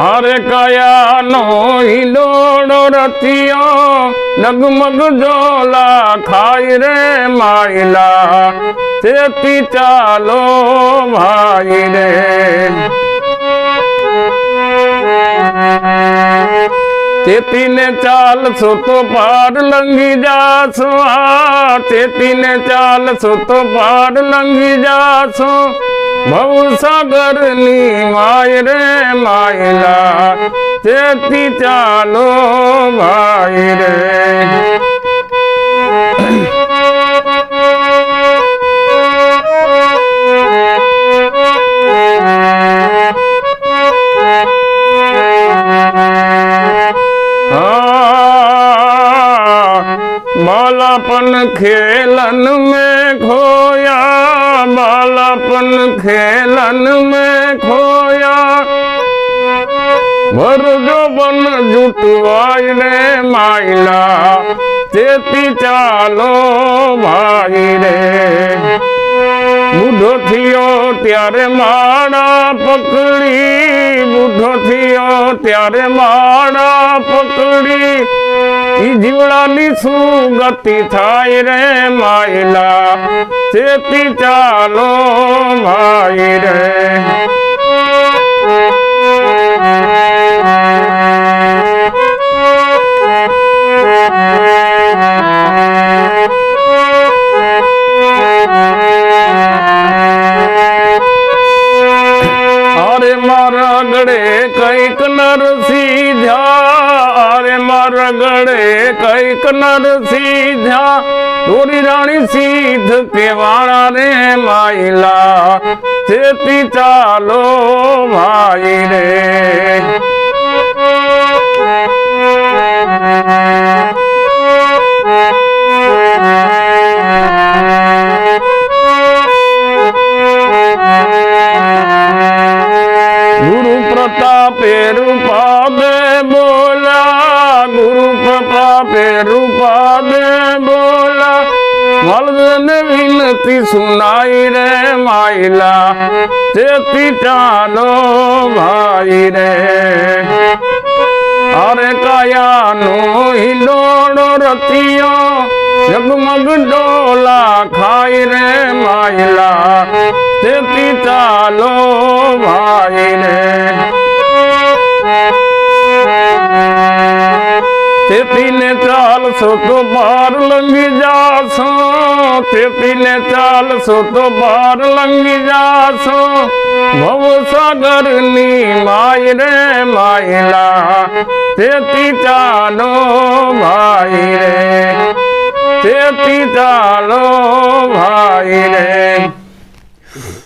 अरे कया नो हिलोड़ो रतियो डगमग जोला खाई रे माइला चेती चालो भाई रे चेती ने चाल सो तो पार लंगी जासो चेती ने चाल सो तो पार लंगी जासो भव सागर नी माय रे मायला चेती चालो भाई रे बालापन खेलन में खोया बालापन खेलन में खोया भर जो बन जुटवाई रे माइला चेती चालो भाई रे बूढ़ो थियो त्यारे माड़ा पकड़ी बूढ़ो थियो त्यारे माड़ा पकड़ी जीवड़ानी सुगति थाई रे माइला चेती चालो भाई रे अरे मारा गड़े कई कनर सीधा अरे मारा गड़े कई कनर सीधा तोरी रानी सीध के वाणा रे माइला चेती चालो भाई रे गुरु प्रतापे रूपा दे बोला गुरु प्रतापे रूपा दे बोला मलदन विनती सुनाई रे माइला चेती चालो भाई रे अरे काया नो हिलोड़ो रतियो जगमग डोला खाई रे माइला चेती चालो भाई रे चेती ने चाल सो तो पार लंगी जासो चेती ने चाल सो तो पार लंगी जासो भव सागर नी माय रे माइला चेती चालो भाई रे चेती चालो भाई रे।